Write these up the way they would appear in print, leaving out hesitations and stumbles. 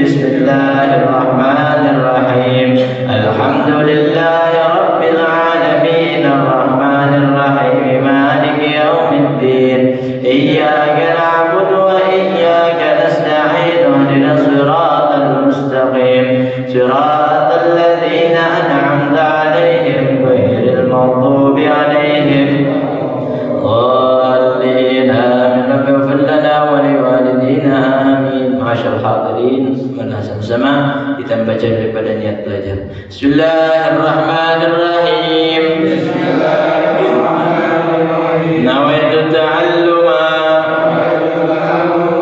بسم الله الرحمن الرحيم الحمد لله رب Bismillahirrahmanirrahim. Nawaitu ta'alluma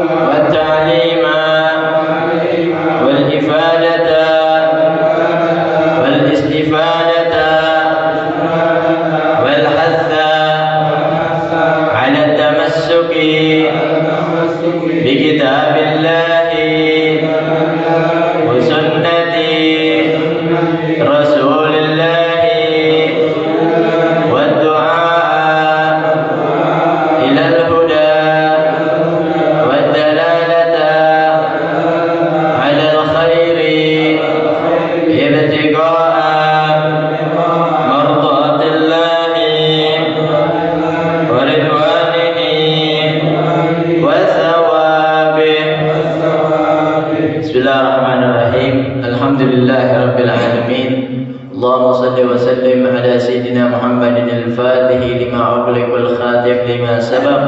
wa ta'lima wal ifadata wal istifadata wal hatha ala tamassuki bi kitabillahi wa sunnati rasulillahi wa du'a ila al-huda wa dalalata ala al-khairi ibtiqa'a mardatillahi wa ridwanihi wa thawabih. Bismillahirrahmanirrahim. Alhamdulillahi rabbil alamin. Allahumma salli wa sallim ala sayyidina Muhammadin al-fatihi lima ughliqa wal khatim lima sabaq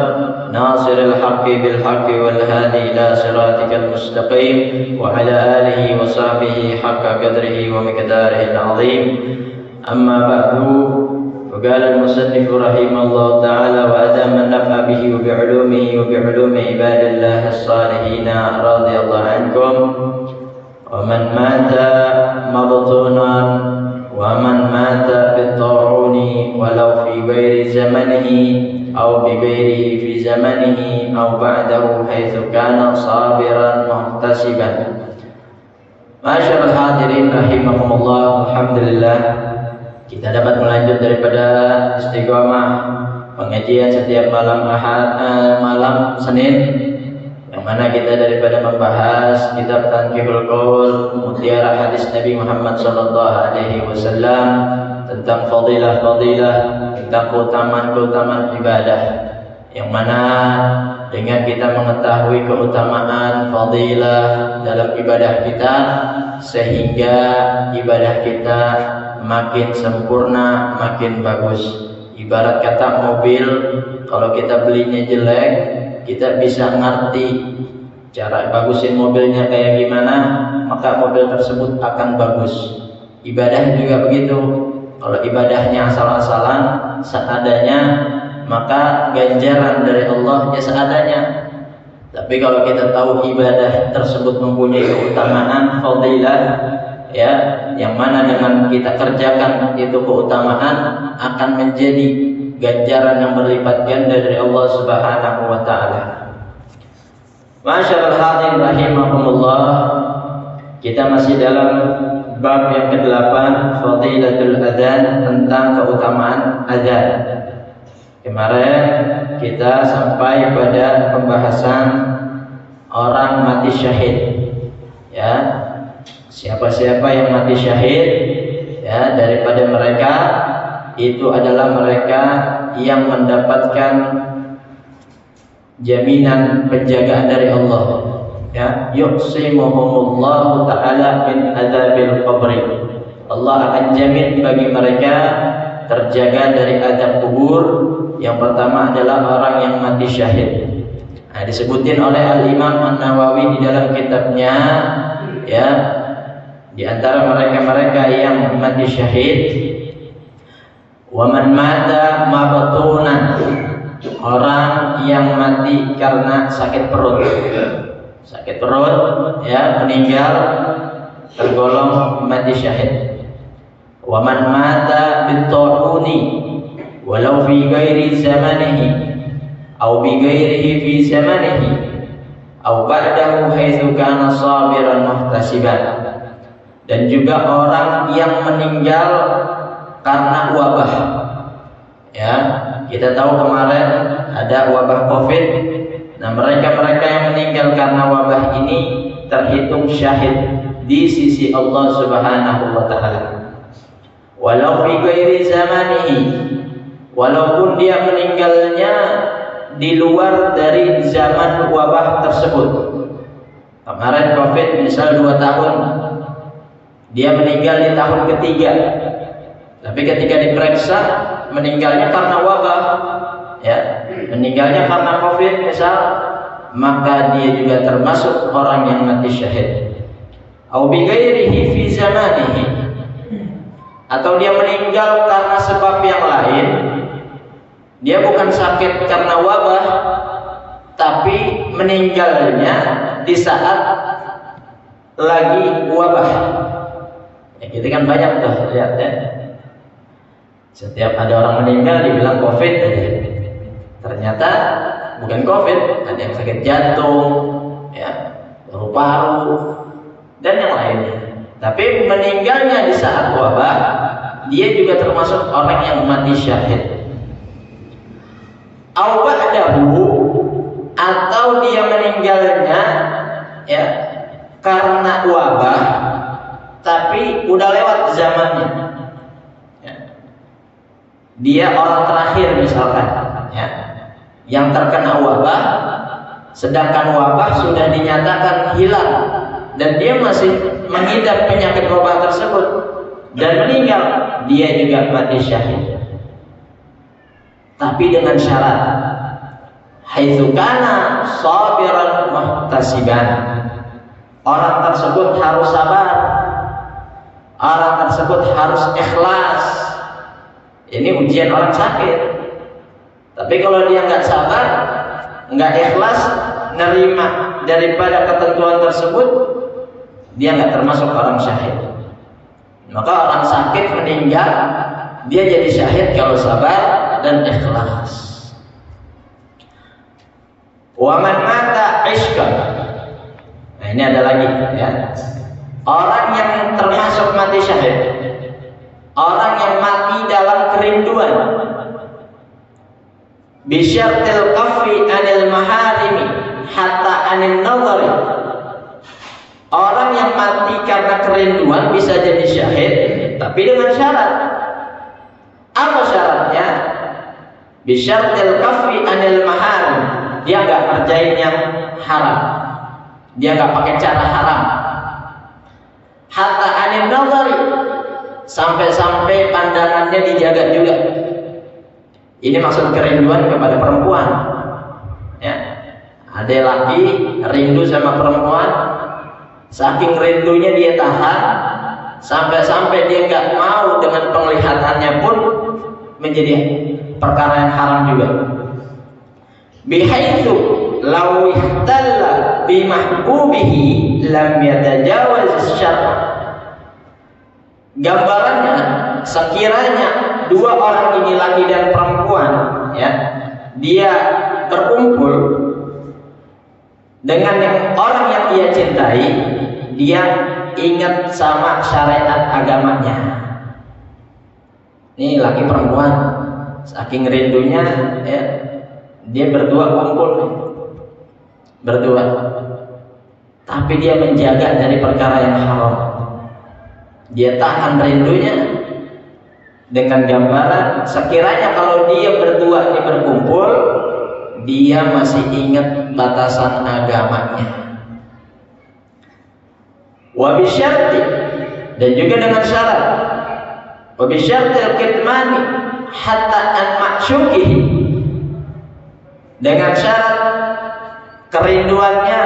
nasiril haqqi bil haqqi wal hadi ila siratikal mustaqim wa ala alihi wa sahbihi haqqa qadrihi wa miqdarihi al-azim. Amma ba'du. وقال المصنف رحمه الله تعالى وأدام النفع به وبعلومه وبعلوم عباد الله الصالحين رضي الله عنكم. ومن مات مبطونا ومن مات بالطاعون ولو في غير زمنه أو بغيره في زمنه أو بعده حيث كان صابرا محتسبا. Masyaallah hadirin rahimakumullah. Alhamdulillah kita dapat melanjut daripada istiqomah pengajian setiap malam malam Senin, yang mana kita daripada membahas kitab Tanqihul Qaul, mutiara hadis Nabi Muhammad sallallahu alaihi wasallam tentang fadilah-fadilah, tentang keutamaan-keutamaan ibadah, yang mana dengan kita mengetahui keutamaan fadilah dalam ibadah kita, sehingga ibadah kita makin sempurna, makin bagus. Ibarat kata mobil, kalau kita belinya jelek, kita bisa ngerti cara bagusin mobilnya kayak gimana, maka mobil tersebut akan bagus. Ibadah juga begitu. Kalau ibadahnya asal-asalan, seadanya, maka ganjaran dari Allah ya seadanya. Tapi kalau kita tahu ibadah tersebut mempunyai keutamaan fadilah, ya, yang mana dengan kita kerjakan itu keutamaan akan menjadi ganjaran yang berlipat ganda dari Allah Subhanahu wa taala. Masyaallah hadirin rahimakumullah. Kita masih dalam bab yang ke-8, fadilatul adzan, tentang keutamaan azan. Kemarin kita sampai pada pembahasan orang mati syahid. Ya, siapa-siapa yang mati syahid, ya, daripada mereka itu adalah mereka yang mendapatkan jaminan penjagaan dari Allah. Ya, yuqsimuhumullahu ta'ala min adzabil qabri. Allah akan jamin bagi mereka terjaga dari azab kubur. Yang pertama adalah orang yang mati syahid. Nah, disebutin oleh Al-Imam An-Nawawi di dalam kitabnya, ya, di antara mereka-mereka yang mati syahid, wa man mata mabtunan, orang yang mati karena sakit perut. Sakit perut, ya, meninggal, tergolong mati syahid. Wa man mata bit-ta'uni walau fi ghairi zamanihi aw bi ghairihi fi zamanihi aw ba'dahu haitsu kana sabiran muhtasiban. Dan juga orang yang meninggal karena wabah. Ya, kita tahu kemarin ada wabah Covid. Nah, mereka-mereka yang meninggal karena wabah ini terhitung syahid di sisi Allah Subhanahu wa taala. Walau fi ghairi zamanihi, walaupun dia meninggalnya di luar dari zaman wabah tersebut. Kemarin Covid misal 2 tahun, dia meninggal di tahun ketiga, tapi ketika diperiksa meninggalnya karena wabah, ya, meninggalnya karena Covid misal, maka dia juga termasuk orang yang mati syahid. Au bi ghairihi fi zamanihi, atau dia meninggal karena sebab yang lain, dia bukan sakit karena wabah, tapi meninggalnya di saat lagi wabah. Ya, kita kan banyak tuh lihat ya. Setiap ada orang meninggal dibilang COVID aja. Ternyata bukan COVID, ada yang sakit jantung, ya, paru-paru, dan yang lainnya. Tapi meninggalnya di saat wabah, dia juga termasuk orang yang mati syahid. Au ba'dahu, atau dia meninggalnya ya karena wabah, tapi udah lewat zamannya. Ya. Dia orang terakhir misalkan, ya, yang terkena wabah, sedangkan wabah sudah dinyatakan hilang, dan dia masih mengidap penyakit wabah tersebut dan meninggal, dia juga mati syahid. Tapi dengan syarat, haitsu kana sabiran muhtasiban, orang tersebut harus sabar, orang tersebut harus ikhlas. Ini ujian orang sakit. Tapi kalau dia nggak sabar, nggak ikhlas nerima daripada ketentuan tersebut, dia nggak termasuk orang syahid. Maka orang sakit meninggal, dia jadi syahid kalau sabar dan ikhlas. Wa man mata ishqan. Nah, ini ada lagi ya. Orang yang termasuk mati syahid, orang yang mati dalam kerinduan, bisyartil kaffi anil maharimi hatta anil nazari. Orang yang mati karena kerinduan bisa jadi syahid, tapi dengan syarat. Apa syaratnya? Bisyartil kaffi anil maharim. Dia nggak ngerjain yang haram, dia nggak pakai cara haram. Hatta anil nazari, sampai-sampai pandangannya dijaga juga. Ini maksud kerinduan kepada perempuan. Ya, ada laki rindu sama perempuan, saking rindunya dia tahan, sampai-sampai dia nggak mau dengan penglihatannya pun menjadi perkara yang haram juga. Bihaitsu law ihtalla bi mahbubihi lam yatajawaz syar'a. Gambarannya, sekiranya dua orang ini laki dan perempuan, ya, dia berkumpul dengan orang yang dia cintai, dia ingat sama syariat agamanya. Ini laki perempuan, saking rindunya, ya, dia berdua kumpul, berdua, tapi dia menjaga dari perkara yang haram. Dia tahan rindunya dengan gambaran sekiranya kalau dia berdua ini berkumpul, dia masih ingat batasan agamanya. Wa bisyarti, dan juga dengan syarat, wa bisyartil kitmani hatta an ma'syukihi, dengan syarat kerinduannya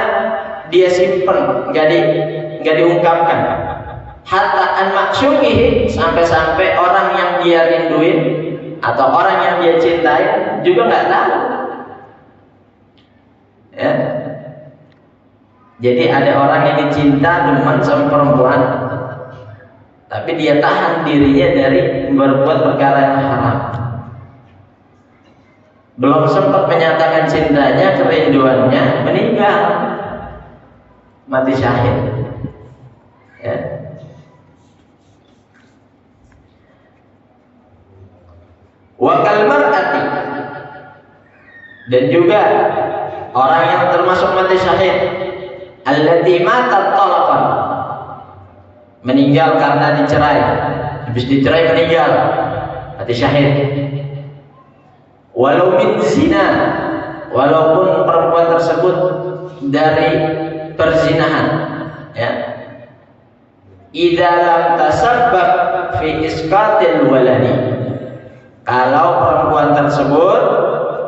dia simpen, nggak diungkapkan. Hatta an ma'syukihi, sampai-sampai orang yang dia rinduin atau orang yang dia cintai juga nggak tahu. Ya. Jadi ada orang yang dicinta demen sama perempuan, tapi dia tahan dirinya dari berbuat perkara yang haram. Belum sempat menyatakan cintanya, kerinduannya, meninggal, mati syahid. Ya. Wa kal mar'ati, dan juga orang yang termasuk mati syahid, allati matat talaqan, meninggal karena dicerai, habis dicerai meninggal, mati syahid. Walau min zina, walaupun perempuan tersebut dari perzinahan, ya. Idza lam tasabbab fi isqatil waladi, kalau perempuan tersebut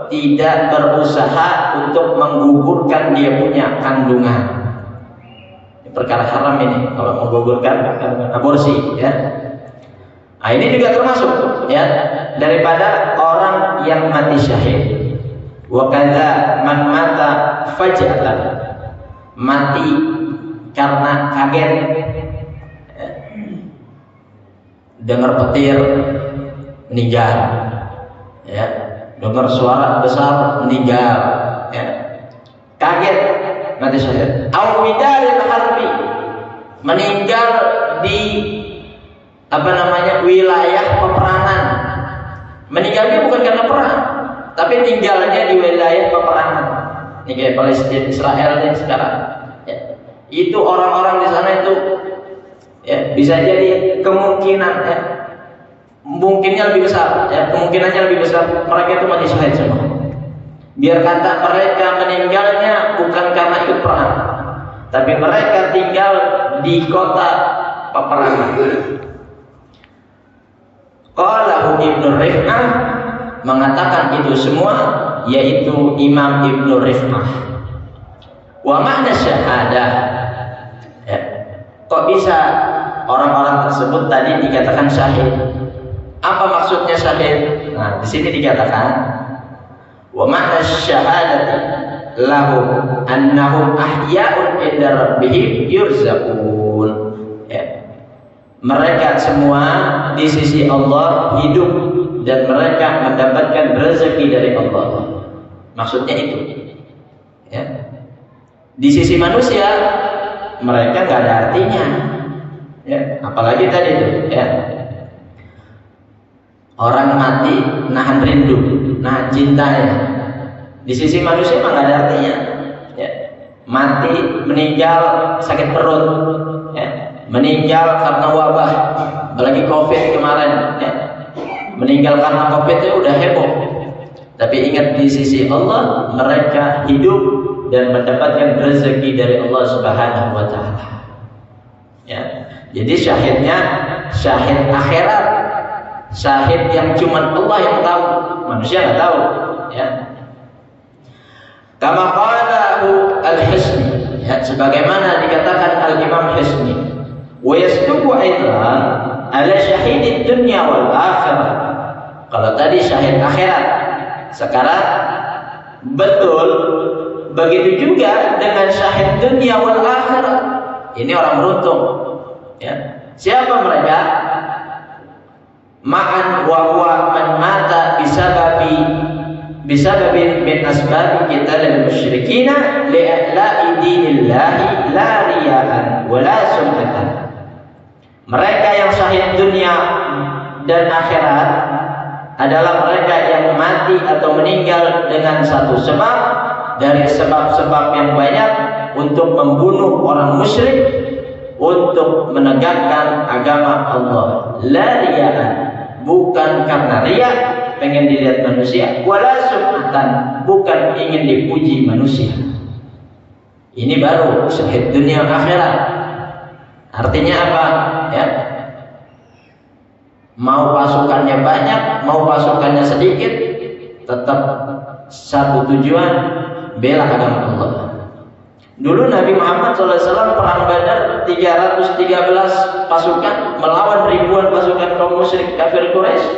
tidak berusaha untuk menggugurkan dia punya kandungan. Ini perkara haram ini kalau menggugurkan aborsi, ya. Nah, ini juga termasuk ya daripada orang yang mati syahid. Wa kadza man mata fajatan, mati karena kaget, ya. Dengar petir meninggal, ya. Dengar suara besar meninggal, ya. Kaget mati syahid. Au bidaril harbi, meninggal di wilayah peperangan. Meninggalnya bukan karena perang, tapi tinggalnya di wilayah peperangan. Ini kayak Palestina, Israel yang sekarang. Ya. Itu orang-orang di sana itu, ya, bisa jadi kemungkinan, ya, mungkinnya lebih besar, ya, kemungkinannya lebih besar mereka itu mati syahid semua. Biar kata mereka meninggalnya bukan karena ikut perang, tapi mereka tinggal di kota peperangan. Qalahu Ibnu Rif'ah, mengatakan itu semua yaitu Imam Ibnu Rif'ah. Wa makna syahadah, ya. Kok bisa orang-orang tersebut tadi dikatakan syahid? Apa maksudnya syahid? Nah, di sini dikatakan wa makna syahadati lahum annahum ahya'un inda rabbihim yurzaqun, ya. Mereka semua di sisi Allah hidup dan mereka mendapatkan rezeki dari Allah. Maksudnya itu, ya. Di sisi manusia mereka nggak ada artinya, ya. Apalagi tadi itu, ya. Orang mati nahan rindu, nahan cintanya. Di sisi manusia memang nggak ada artinya, ya. Mati, meninggal sakit perut, ya. Meninggal karena wabah, apalagi COVID kemarin, ya. Meninggal karena COVID itu udah heboh. Tapi ingat, di sisi Allah mereka hidup dan mendapatkan rezeki dari Allah Subhanahu wa taala. Ya. Jadi syahidnya syahid akhirat. Syahid yang cuma Allah yang tahu, manusia nggak tahu, ya. Kama qalahu al-Hisni, ya, sebagaimana dikatakan Al-Imam Hisni. Wa yasduqu aidan ala syahidid dunya wal akhirah. Kalau tadi syahid akhirat, sekarang betul begitu juga dengan syahid dunya wal akhirah. Ini orang beruntung, ya. Siapa mereka? Ma'an wa huwa man mata bisababi min asbabi qitalil musyrikina li'la'i dinillahi la riya'an wa la sum'atan. Mereka yang syahid dunia dan akhirat adalah mereka yang mati atau meninggal dengan satu sebab dari sebab-sebab yang banyak untuk membunuh orang musyrik, untuk menegakkan agama Allah. La riya'an, bukan karena riya, pengen dilihat manusia, wala sum'atan, bukan ingin dipuji manusia. Ini baru syahid dunia akhirat. Artinya apa? Ya. Mau pasukannya banyak, mau pasukannya sedikit, tetap satu tujuan, bela agama Allah. Dulu Nabi Muhammad SAW perang Badar 313 pasukan melawan ribuan pasukan kaum musyrik kafir Quraisy.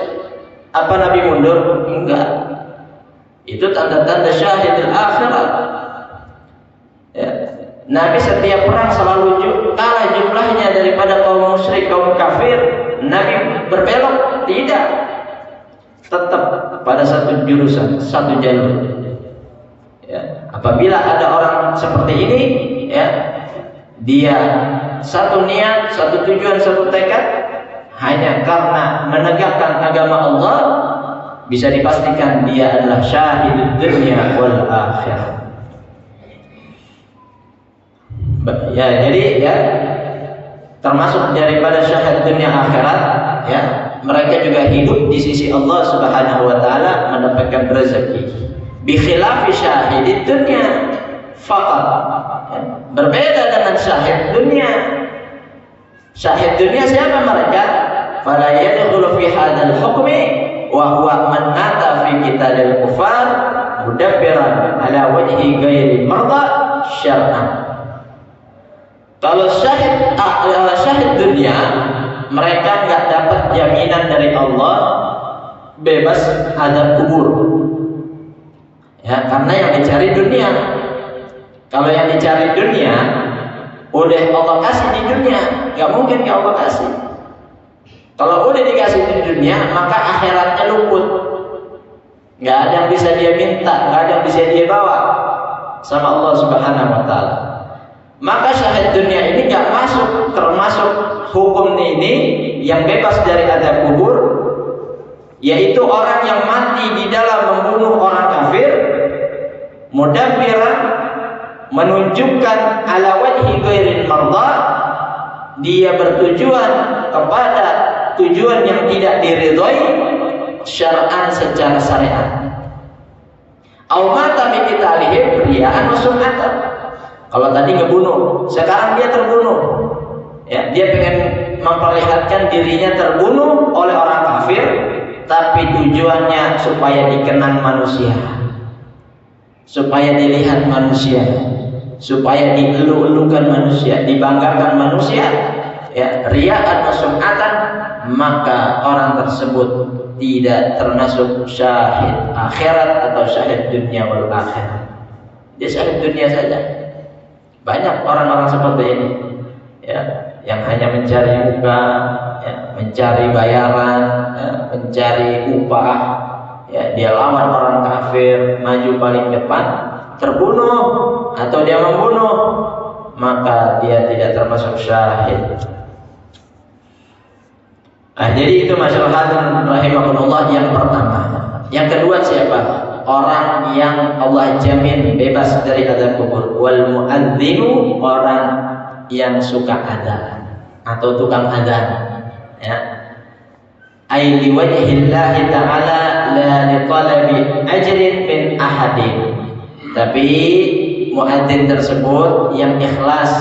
Apa Nabi mundur? Enggak. Itu tanda-tanda syahidul akhirat. Ya. Nabi setiap perang selalu kalah jumlahnya daripada kaum musyrik, kaum kafir. Nabi berbelok? Tidak. Tetap pada satu jurusan, satu jalur. Ya. Apabila ada orang seperti ini, ya, dia satu niat, satu tujuan, satu tekad, hanya karena menegakkan agama Allah, bisa dipastikan dia adalah syahidud dunya wal akhirah. Ya, jadi, ya, termasuk daripada syahid dunia akhirat, ya, mereka juga hidup di sisi Allah Subhanahu wa taala mendapatkan rezeki. Bi khilafi syahidid dunya faqat, ya, berbeda dengan syahid dunia. Syahid dunia siapa mereka? Fala yadkhulu fi hadzal hukmi wa huwa man mata fi qitalil kufar mudabbiran ala wajhi ghairi marda syar'an. Kalau syahid dunia mereka nggak dapat jaminan dari Allah bebas azab kubur. Ya, karena yang dicari dunia. Kalau yang dicari dunia, udah Allah kasih di dunia, nggak mungkin nggak Allah kasih. Kalau udah dikasih di dunia, maka akhiratnya luput. Nggak ada yang bisa dia minta, nggak ada yang bisa dia bawa sama Allah Subhanahu wa Ta'ala. Maka syahid dunia ini nggak masuk termasuk hukum ini yang bebas dari azab kubur, yaitu orang yang mati di dalam membunuh orang kafir, mudabbiran, menunjukkan ala wajhi ghairil marda, dia bertujuan kepada tujuan yang tidak diridhoi syar'an secara syariat. Au mata bi qitalihim riya'an wa sum'atan. Kalau tadi ngebunuh, sekarang dia terbunuh. Ya, dia pengen memperlihatkan dirinya terbunuh oleh orang kafir, tapi tujuannya supaya dikenang manusia, supaya dilihat manusia, supaya dielu-elukan manusia, dibanggakan manusia, ya, riya'an wa sum'atan, maka orang tersebut tidak termasuk syahid akhirat atau syahid dunia wal akhirat. Dia syahid dunia saja. Banyak orang-orang seperti ini, ya, yang hanya mencari muka, ya, mencari bayaran, ya, mencari upah, ya, dia lawan orang kafir, maju paling depan, terbunuh atau dia membunuh, maka dia tidak termasuk syahid. Nah, jadi itu masyarakat rahimahullah yang pertama. Yang kedua siapa? Orang yang Allah jamin bebas dari azab kubur. Wal muadzinu, orang yang suka adzan atau tukang adzan, ya. Ai li wajhillahi ta'ala la li talabi ajrin min ahadin. Tapi muadzin tersebut yang ikhlas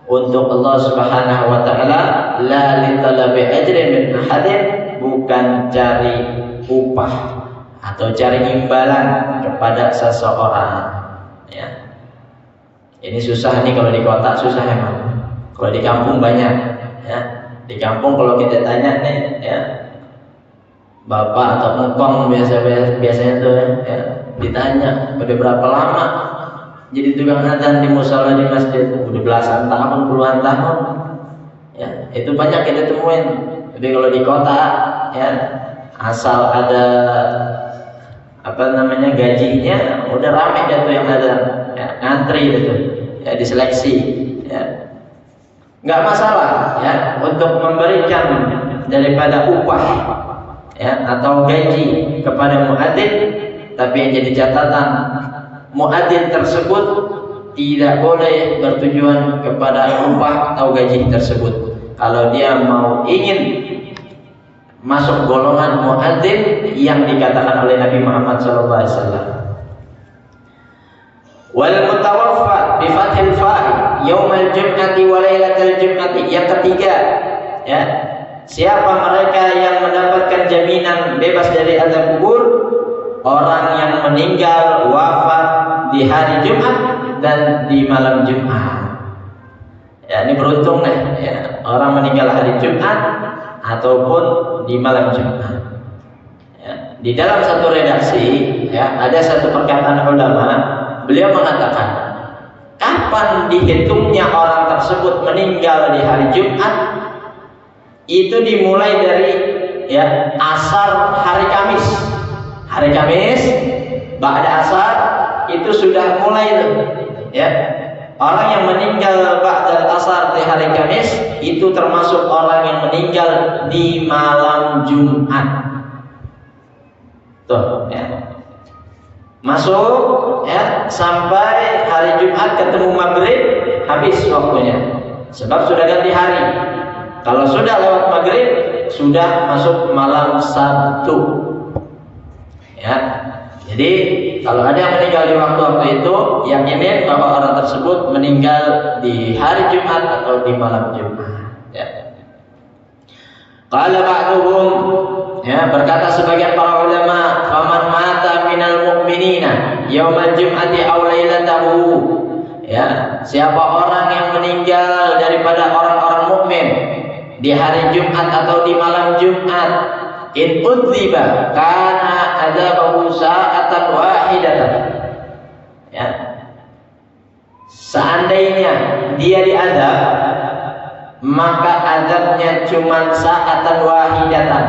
untuk Allah Subhanahu wa Ta'ala, la li talabi ajrin min ahadin, bukan cari upah atau cari imbalan kepada seseorang, ya. Ini susah nih, kalau di kota susah emang. Kalau di kampung banyak, ya. Di kampung kalau kita tanya nih, ya, bapak atau engkong biasanya tuh, ya, ditanya udah berapa lama jadi tukang adzan di musala di masjid. Udah belasan tahun, puluhan tahun, ya. Itu banyak kita temuin. Jadi kalau di kota, ya, asal ada gajinya, udah rame jatuh yang adzan, ya, ngantri gitu, ya, diseleksi, ya. Nggak masalah, ya, untuk memberikan daripada upah, ya, atau gaji kepada muadzin, tapi yang jadi catatan, muadzin tersebut tidak boleh bertujuan kepada upah atau gaji tersebut. Kalau dia ingin masuk golongan muadzin yang dikatakan oleh Nabi Muhammad SAW. Wal mutawaffa bi fathil fa yaumal jum'ati wa lailatal jum'ati. Yang ketiga, ya, siapa mereka yang mendapatkan jaminan bebas dari azab kubur? Orang yang meninggal wafat di hari Jumat dan di malam Jumat. Ya, ini beruntung nih, ya, orang meninggal hari Jumat ataupun di malam Jumat. Ya, di dalam satu redaksi, ya, ada satu perkataan ulama, beliau mengatakan, kapan dihitungnya orang tersebut meninggal di hari Jumat? Itu dimulai dari, ya, asar hari Kamis. Hari Kamis, ba'da asar itu sudah mulai tuh, ya. Orang yang meninggal ba'da asar di hari Kamis itu termasuk orang yang meninggal di malam Jumat. Tuh, ya. Masuk, ya, sampai hari Jumat ketemu maghrib, habis waktunya. Sebab sudah ganti hari. Kalau sudah lewat maghrib, sudah masuk malam Sabtu. Ya, jadi kalau ada yang meninggal di waktu-waktu itu, yakinin bahwa orang tersebut meninggal di hari Jumat atau di malam Jumat. Ya. Qala ba'duhum, ya, berkata sebagian para ulama, faman mata minal mu'minina yaumal jum'ati aw lailatahu. Ya, siapa orang yang meninggal daripada orang-orang mukmin di hari Jumat atau di malam Jumat, in udziba kana adzabahu sa'atan wahidatan. Ya. Seandainya dia diazab, maka azabnya cuma sa'atan wahidatan,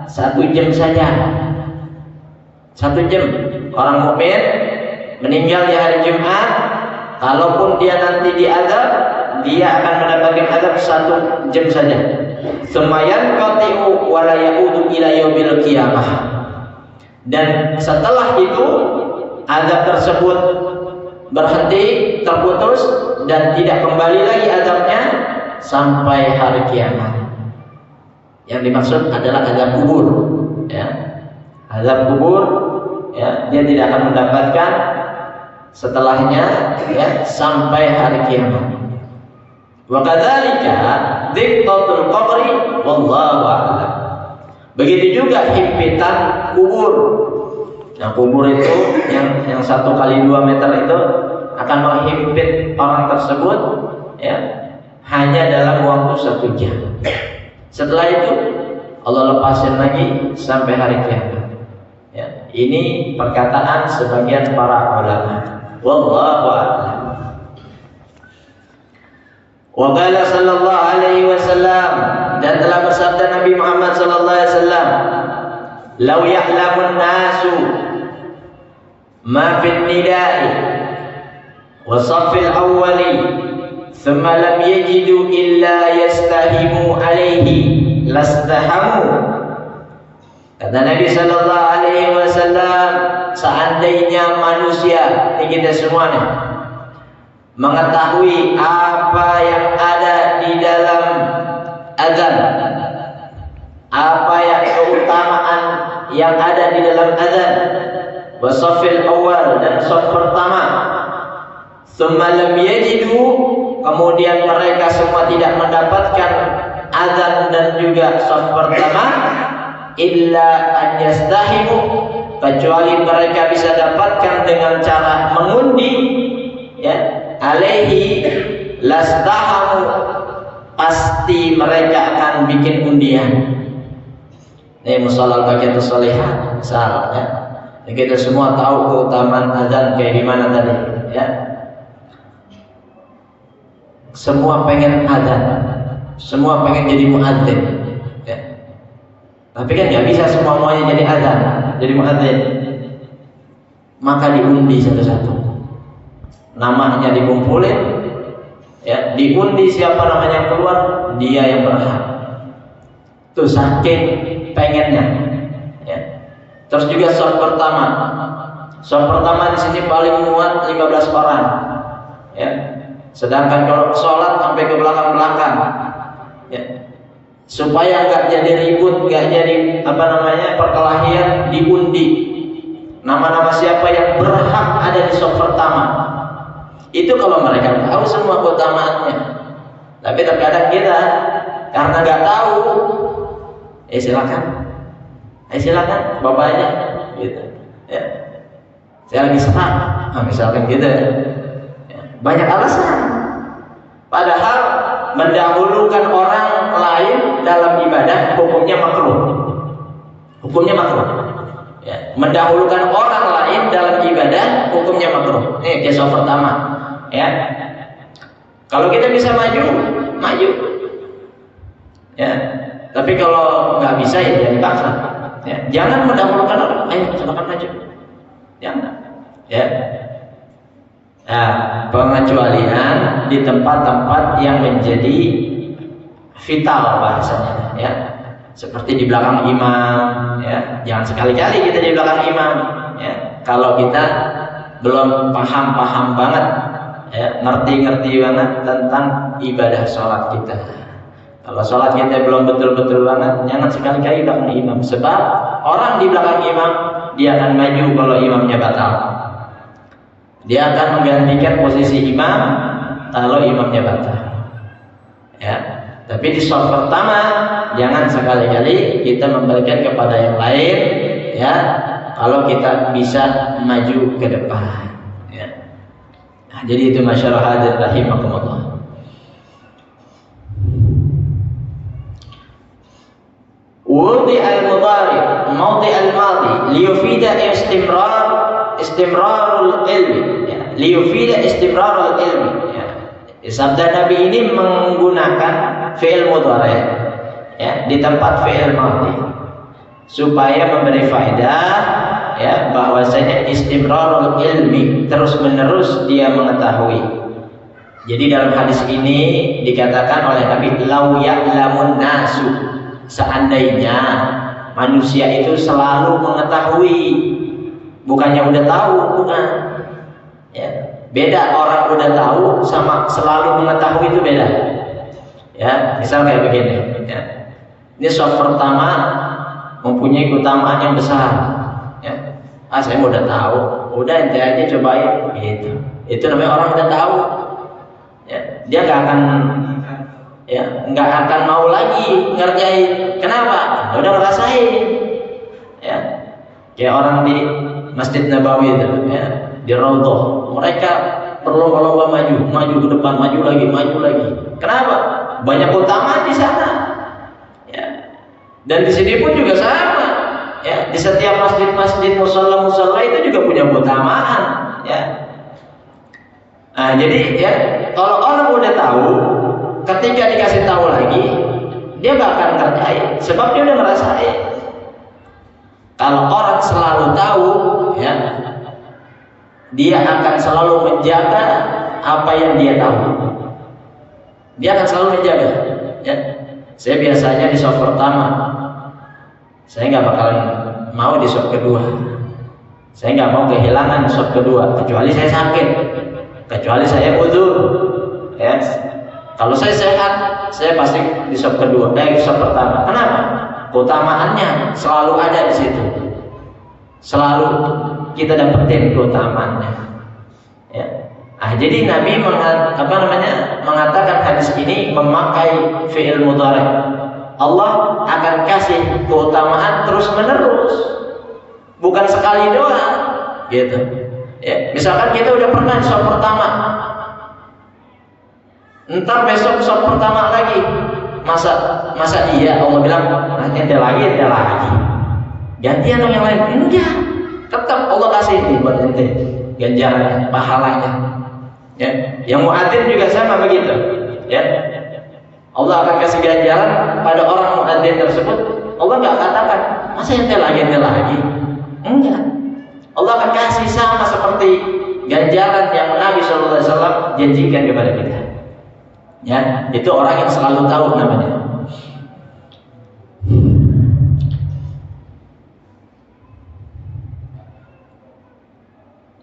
1 jam saja. 1 jam. Orang mukmin meninggal di hari Jumat, kalaupun dia nanti diazab, dia akan mendapatkan azab 1 jam saja. Semayan qati'u wa la yaudu ila yaumil qiyamah. Dan setelah itu azab tersebut berhenti, terputus, dan tidak kembali lagi azabnya sampai hari kiamat. Yang dimaksud adalah azab kubur, ya. Azab kubur, ya, dia tidak akan mendapatkan setelahnya, ya, sampai hari kiamat. Wa kadzalika dhiqatul qabri wallahu a'lam. Begitu juga himpitan kubur. Nah, kubur itu yang 1 kali 2 meter itu akan menghimpit orang tersebut, ya, hanya dalam waktu 1 jam. Setelah itu Allah lepasin lagi sampai hari kiamat. Ya, ini perkataan sebagian para ulama. Wallahu a'lam. Wa qala sallallahu alaihi wasallam, dan telah bersabda Nabi Muhammad sallallahu alaihi wasallam, "Lau ya'lamun nasu ma fil nida'i wa saffil awwali thumma lam yajidu illa yastahimu alaihi lastahamu." Kata Nabi sallallahu alaihi wasallam, seandainya manusia, ini kita semua nih, mengetahui apa yang ada di dalam azan, apa yang keutamaan yang ada di dalam azan, wasafil awal, dan shaf pertama, tsumma lam yajidu, kemudian mereka semua tidak mendapatkan azan dan juga shaf pertama, illa an yastahimu, kecuali mereka bisa dapatkan dengan cara mengundi, ya, alaihi lastahamu, pasti mereka akan bikin undian. Ini mushallal baqiyatus sholihah, misal, ya. Kita semua tahu keutamaan azan kayak gimana tadi, ya. Semua pengen azan, semua pengen jadi muadzin, ya. Tapi kan nggak bisa semuanya jadi azan, jadi muadzin. Maka diundi satu-satu, namanya dikumpulin, ya, diundi siapa namanya yang keluar, dia yang berhak. Tuh saking pengennya, ya. Terus juga shaf pertama. Shaf pertama di sini paling muat 15 orang, ya. Sedangkan kalau sholat sampai ke belakang-belakang, ya. Supaya nggak jadi ribut, nggak jadi perkelahian, diundi nama-nama siapa yang berhak ada di shaf pertama. Itu kalau mereka tahu semua keutamaannya. Tapi terkadang kita karena nggak tahu, silakan bapaknya, gitu, ya. Saya lagi senang, misalkan gitu, ya. Banyak alasan. Padahal mendahulukan orang lain dalam ibadah hukumnya makruh. Hukumnya makruh. Ya. Mendahulukan orang lain dalam ibadah hukumnya makruh. Ini kisah pertama. Ya. Kalau kita bisa maju. Ya. Tapi kalau nggak bisa ya jangan dipaksa. Ya. Jangan mendahulukan orang. Ayo silakan maju. Jangan. Ya. Nah, pengecualian di tempat-tempat yang menjadi vital bahasanya, ya. Seperti di belakang imam, ya. Jangan sekali-kali kita di belakang imam, ya. Kalau kita belum paham banget, ya, ngerti banget tentang ibadah sholat kita. Kalau sholat kita belum betul-betul banget, jangan sekali-kali belakang imam. Sebab orang di belakang imam, dia akan maju kalau imamnya batal. Dia akan menggantikan posisi imam kalau imamnya batal. Ya. Tapi di shaf pertama jangan sekali-kali kita memberikan kepada yang lain, ya. Kalau kita bisa maju ke depan, ya. Nah, jadi itu masyarakat hadirin rahimakumullah. wudi al-mudhari mawdi al-madi liyufida istimrarul ilmi, ya. Liyufida istimrarul ilmi, ya. Sabda Nabi ini menggunakan fi'il mudhari, ya, di tempat fi'il madi supaya memberi faedah, ya, bahwasanya istimrarul ilmi, terus menerus dia mengetahui. Jadi dalam hadis ini dikatakan oleh Nabi, lau ya'lamun nasu, seandainya manusia itu selalu mengetahui, bukannya udah tahu, bukan, ya. Beda orang udah tahu sama selalu mengetahui, itu beda, ya. Misal kayak begini, ya. Ini shop pertama mempunyai keutamaan yang besar, ya. Saya udah tahu, udah ente aja cobain, gitu. Itu namanya orang udah tahu, ya. Dia nggak akan mau lagi ngerjain. Kenapa? Udah ngerasain, ya. Kayak orang di Masjid Nabawi itu, ya, di Raudhah, mereka berlomba-lomba maju ke depan, maju lagi. Kenapa? Banyak keutamaan di sana, ya. Dan di sini pun juga sama, ya. Di setiap masjid-masjid, musalla itu juga punya keutamaan, ya. Nah, jadi, ya, kalau orang udah tahu, ketika dikasih tahu lagi, dia gak akan ngerjain, sebab dia udah ngerasain. Kalau orang selalu tahu, ya, dia akan selalu menjaga apa yang dia tahu. Dia akan selalu menjaga, ya. Saya biasanya di shop pertama, saya nggak bakalan mau di shop kedua. Saya nggak mau kehilangan shop kedua, kecuali saya sakit, kecuali saya uzur, ya. Kalau saya sehat, saya pasti di shop kedua, di shop pertama. Kenapa? Keutamaannya selalu ada di situ, selalu kita dapetin keutamaannya, ya. Jadi Nabi mengatakan hadis ini memakai fi'il mudhari. Allah akan kasih keutamaan terus menerus, bukan sekali doang, gitu, ya. Misalkan kita udah pernah di shop pertama, ntar besok shop pertama lagi, masa iya Allah bilang ente lagi, gantian dong yang lain? Enggak, tetap Allah kasih ini buat ente ganjarannya, pahalanya, ya. Yang muadzin juga sama begitu, ya. Allah akan kasih ganjaran pada orang muadzin tersebut. Allah nggak katakan masa ente lagi, enggak. Allah akan kasih sama seperti ganjaran yang Nabi SAW janjikan kepada kita, ya. Itu orang yang selalu tahu namanya.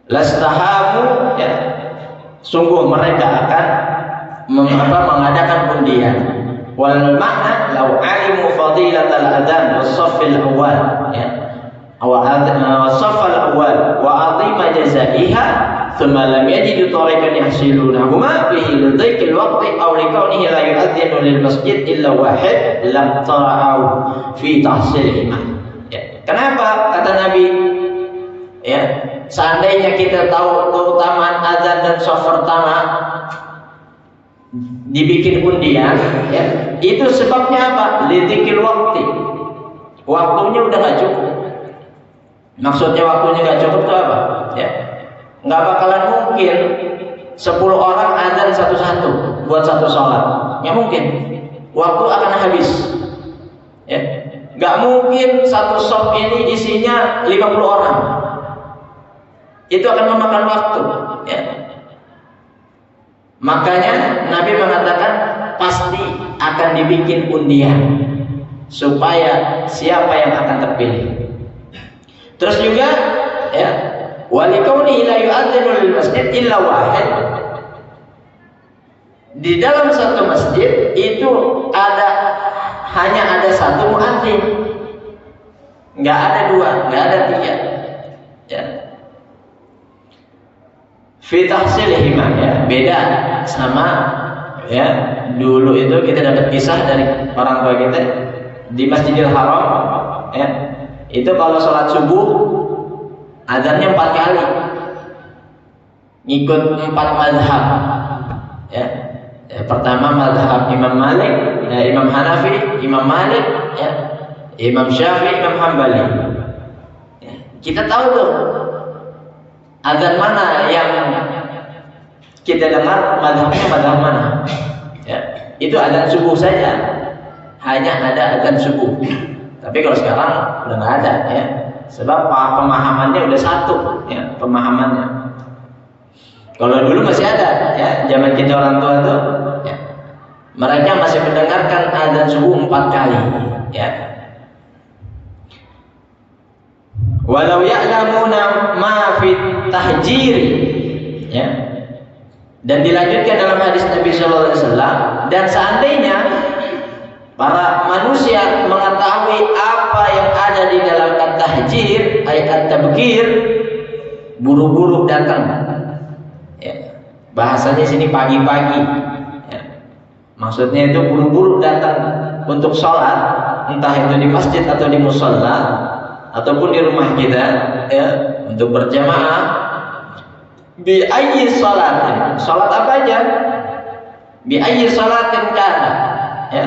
Lastahamu, ya, sungguh mereka akan mengadakan undian. Wal makna law alimu fadilatal adzan was-saffil awwal, ya, was-saffal awwal wa 'azima jazaiha thumma lam yajidu tariqan yahsilunahuma bihi lidhikil waqti aw likawnihi la yu'adzinu lil masjid illa wahid lam tara'u fi tahsilihima, ya. Kenapa kata Nabi, ya, seandainya kita tahu keutamaan azan dan shaf pertama dibikin undian, ya, itu sebabnya apa? Lidzikil waqti, waktunya udah gak cukup. Maksudnya waktunya gak cukup itu apa? Ya, nggak bakalan mungkin 10 orang azan satu-satu buat satu sholat, nggak mungkin. Waktu akan habis, ya. Nggak mungkin satu shop ini isinya 50 orang, itu akan memakan waktu, ya. Makanya Nabi mengatakan pasti akan dibikin undian supaya siapa yang akan terpilih. Terus juga, ya, walikauni la yu'adzinu lil masjid illa wahid. Di dalam satu masjid itu hanya ada satu muadzin, nggak ada dua, nggak ada tiga, ya. Fi tahsilihima, ya, beda sama, ya, dulu itu kita dapat kisah dari orang tua kita di Masjidil Haram, ya. Itu kalau sholat subuh azannya 4 kali, ngikut 4 mazhab, ya. Pertama mazhab Imam Malik, Imam Hanafi, Imam Malik, ya. Imam Syafi'i, Imam Hambali. Ya, kita tahu tuh azan mana yang kita dengar, mazhabnya mazhab mana. Ya, itu azan subuh saja, hanya ada azan subuh. Tapi kalau sekarang udah nggak ada, ya, sebab pemahamannya udah satu, ya, pemahamannya. Kalau dulu masih ada, ya, zaman kita orang tua tuh, ya, mereka masih mendengarkan azan subuh 4 kali, ya. Walau ya'lamuna ma fi tahjir, ya. Dan dilanjutkan dalam hadis Nabi sallallahu alaihi wasallam, dan seandainya para manusia mengetahui apa yang ada di dalam at-tahjir, ayat at-tabkir, buru-buru datang. Ya. Bahasanya sini pagi-pagi. Ya. Maksudnya itu buru-buru datang untuk sholat, entah itu di masjid atau di musholla ataupun di rumah kita, ya, untuk berjamaah. Bi ayyi sholatin, sholat apa aja? Bi ayyi sholatin kana, ya,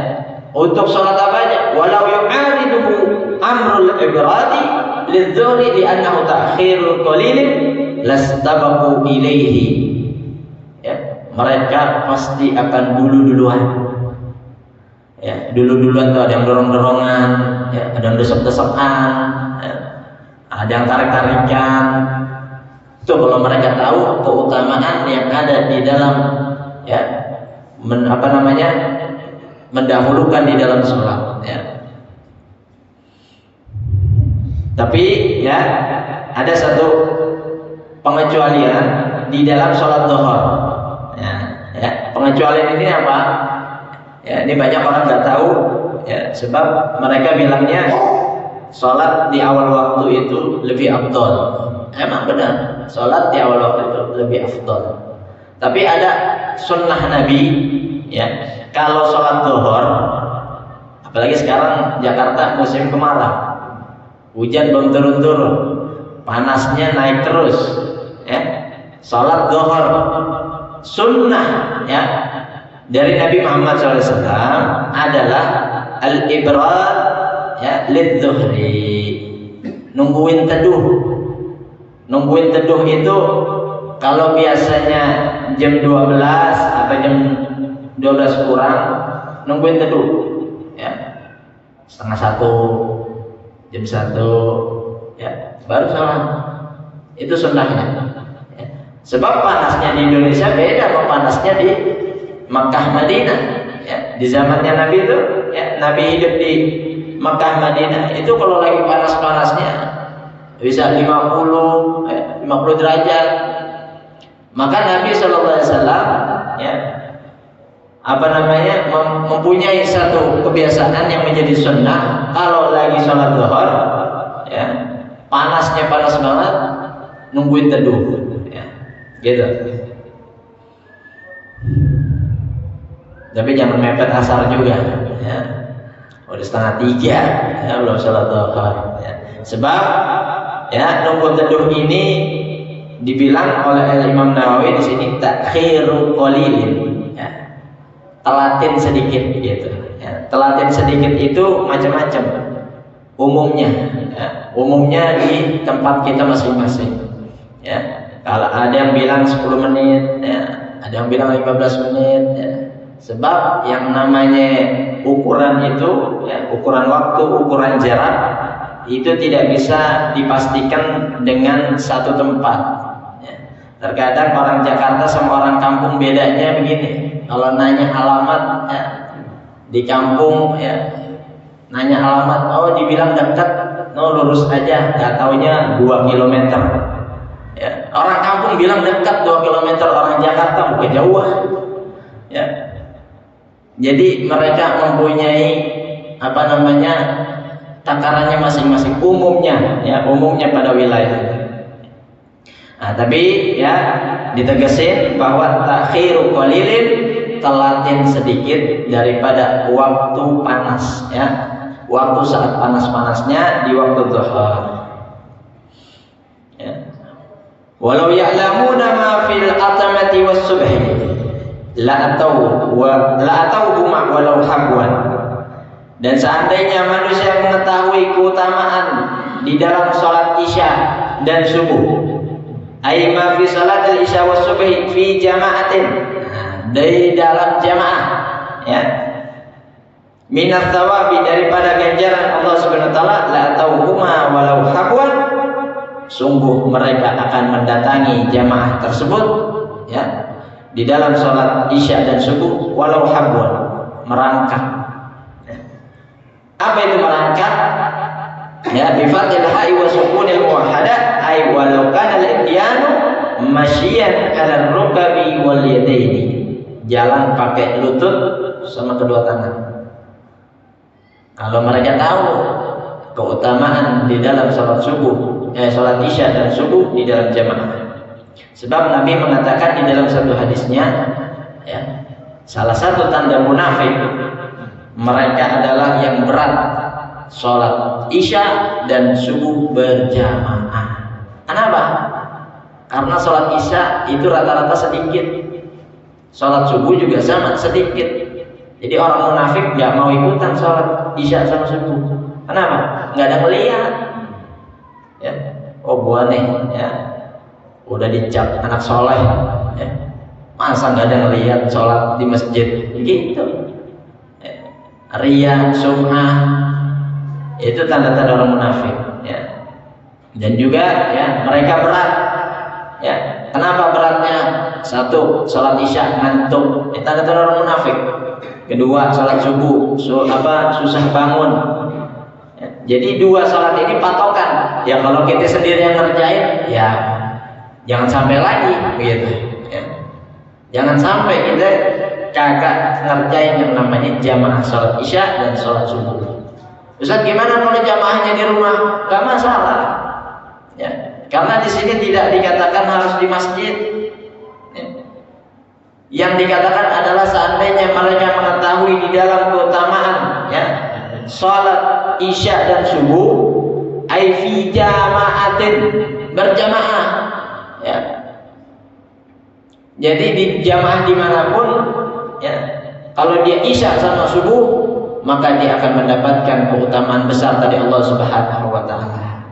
untuk sholat apa aja? Walau yu'ariduhu amrul ibradi lidzuhri li'annahu ta'khirul qalilin lastabaqu ilaihi, ya, mereka pasti akan duluan. Ya, duluan tuh ada yang dorong-dorongan, ya, ada yang desek-desekan, ya, ada yang tarik-tarikan. Tuh kalau mereka tahu keutamaan yang ada di dalam, ya, mendahulukan di dalam sholat, ya. Tapi, ya, ada satu pengecualian di dalam sholat zuhur. Ya, pengecualian ini apa? Ya, ini banyak orang nggak tahu, ya, sebab mereka bilangnya sholat di awal waktu itu lebih afdol. Emang benar, sholat di awal waktu itu lebih afdol. Tapi ada sunnah Nabi, ya, kalau sholat zuhur, apalagi sekarang Jakarta musim kemarau, hujan belum turun-turun, panasnya naik terus, ya, sholat zuhur sunnah, ya, dari Nabi Muhammad SAW adalah al-ibrad, ya, lidzuhri, nungguin teduh. Nungguin teduh itu kalau biasanya jam 12 atau jam 12 kurang, nungguin teduh, ya, setengah 1, jam 1, ya, baru sholat. Itu sunnahnya, ya. Sebab panasnya di Indonesia beda sama panasnya di Makkah Madinah, ya. Di zamannya Nabi itu, ya, Nabi hidup di Makkah Madinah itu kalau lagi panas-panasnya bisa 50 derajat. Maka Nabi SAW, ya, mempunyai satu kebiasaan yang menjadi sunnah. Kalau lagi sholat zuhur, ya, panasnya panas banget, nungguin teduh, ya, gitu. Tapi jangan mepet asar juga, ya. Udah 2:30, ya, belum sholat zuhur, ya. Sebab, ya, nunggu teduh ini dibilang oleh Imam Nawawi di sini takhirul qalilin, ya, telatin sedikit, gitu, ya. Telatin sedikit itu macam-macam umumnya, ya. Umumnya di tempat kita masing-masing, ya. Kalau ada yang bilang 10 menit, ya, ada yang bilang 15 menit, ya. Sebab yang namanya ukuran itu, ya, ukuran waktu, ukuran jarak itu tidak bisa dipastikan dengan satu tempat, ya. Terkadang orang Jakarta sama orang kampung bedanya begini. Kalau nanya alamat, ya, di kampung, ya, nanya alamat, oh dibilang dekat, no, lurus aja, nggak taunya 2 kilometer, ya. Orang kampung bilang dekat 2 kilometer, orang Jakarta mungkin jauh, ya. Jadi mereka mempunyai takarannya masing-masing, umumnya, ya, umumnya pada wilayah. Nah, tapi, ya, ditegasin bahwa takhiru qalilin, telatin sedikit daripada waktu panas, ya, waktu saat panas-panasnya di waktu zuhur, ya. Walau ya'lamuna ma fil atamati was subhi la atau walau habwan, Dan seandainya manusia mengetahui keutamaan di dalam salat Isya dan subuh, ai ma fi salatil Isya was subhi fi jama'atin, di dalam jamaah, ya, minat thawabi, daripada ganjaran Allah Subhanahu wa taala, la tauhuma walau habwan, sungguh mereka akan mendatangi jamaah tersebut, ya, di dalam salat Isya dan subuh, walau habwan, merangkak. Apa itu merangkak? Ya, bi fathil ha'i wa sukunil muwahhadah, ay walau kana al-ityanu masyiyan 'ala ar-rukabi wal yadaini. Jalan pakai lutut sama kedua tangan. Kalau mereka tahu keutamaan di dalam salat subuh, salat Isya dan subuh di dalam jamaah. Sebab Nabi mengatakan di dalam satu hadisnya, ya, salah satu tanda munafik mereka adalah yang berat sholat Isya dan subuh berjamaah. Kenapa? Karena sholat Isya itu rata-rata sedikit, sholat subuh juga sama sedikit. Jadi orang munafik nggak mau ikutan sholat Isya sama subuh. Kenapa? Nggak ada melihat. Ya, oh gua nih, ya, udah dicap anak soleh, ya, masa nggak ada ngelihat sholat di masjid, gitu. Riya, sum'ah, itu tanda-tanda orang munafik, ya. Dan juga, ya, mereka berat, ya. Kenapa beratnya? Satu, sholat Isya ngantuk, itu tanda-tanda orang munafik. Kedua, sholat subuh susah bangun, ya. Jadi dua sholat ini patokan. Ya kalau kita sendiri yang ngerjain, ya jangan sampai lagi begitu, ya. Jangan sampai kita kagak ngerjain yang namanya jamaah sholat Isya dan sholat subuh. Ustaz, gimana kalau jamaahnya di rumah? Gak masalah, ya, karena di sini tidak dikatakan harus di masjid, ya. Yang dikatakan adalah seandainya mereka mengetahui di dalam keutamaan, ya, sholat Isya dan subuh, ai fi jama'atin, berjamaah, ya. Jadi di jamaah dimanapun, ya, kalau dia Isya sama subuh, maka dia akan mendapatkan keutamaan besar dari Allah Subhanahu wa taala.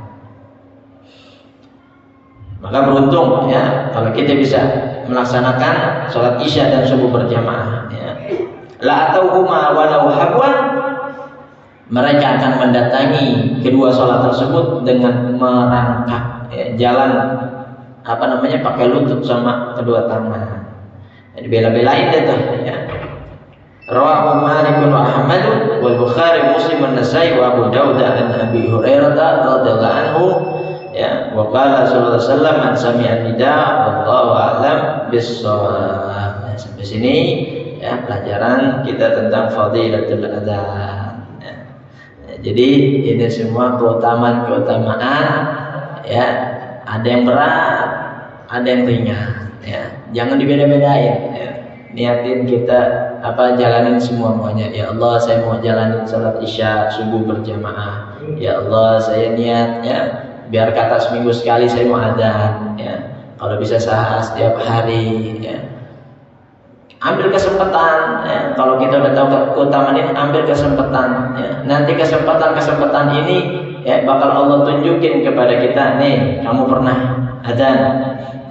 Maka beruntung, ya, kalau kita bisa melaksanakan sholat Isya dan subuh berjamaah, ya. La atauhuma walau habwan, mereka akan mendatangi kedua sholat tersebut dengan merangkak, ya, jalan pakai lutut sama kedua tangan. Jadi bela-belain deh tuh, ya. Rawahu Malik wa Ahmad wal Bukhari, Muslim, An-Nasai wa Abu Dawud an Abi Hurairah radhiyallahu anhu, ya, wa qala sallallahu alaihi wasallam man sami'a nida wallahu a'lam bis-shawab. Sampai sini, ya, pelajaran kita tentang fadilatul adzan, ya. Jadi ini semua keutamaan, ya, ada yang berat, ada yang ringan, ya. Jangan dibeda-bedain, ya. Niatin kita jalanin semuanya. Ya Allah, saya mau jalanin salat Isya subuh berjamaah. Ya Allah, saya niat, ya, biar kata seminggu sekali saya mau adzan, ya. Kalau bisa setiap hari, ya. Ambil kesempatan, ya. Kalau kita udah tahu keutamaan ini, ambil kesempatan, ya. Nanti kesempatan ini, ya, bakal Allah tunjukin kepada kita, nih, kamu pernah adzan,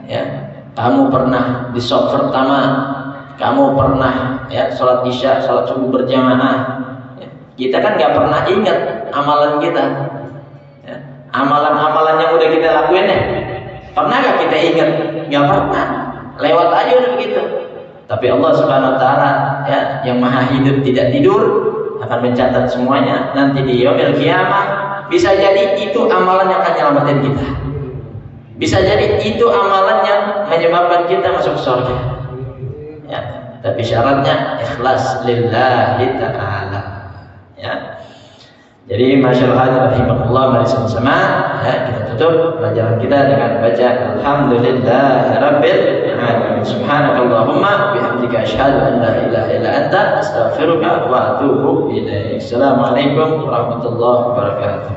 ya, kamu pernah di shaf pertama, kamu pernah, ya, sholat Isya, sholat subuh berjamaah, ya. Kita kan nggak pernah ingat amalan kita, ya. Amalan-amalan yang udah kita lakuin, ya, pernah nggak kita ingat? Nggak pernah, lewat aja udah begitu. Tapi Allah Subhanahu wa taala, ya, yang maha hidup tidak tidur, akan mencatat semuanya. Nanti di yaumil qiyamah bisa jadi itu amalan yang akan nyelamatin kita. Bisa jadi itu amalan yang menyebabkan kita masuk surga, ya. Tapi syaratnya ikhlas lillahi ta'ala, ya. Jadi masyaallah rahimahullah, mari sama-sama, ya, kita tutup pelajaran kita dengan baca alhamdulillahirabbil alamin. Subhanakallahumma bihamdika asyhadu an la ilaha illa anta astaghfiruka wa atubu ilaik. Assalamualaikum warahmatullahi wabarakatuh.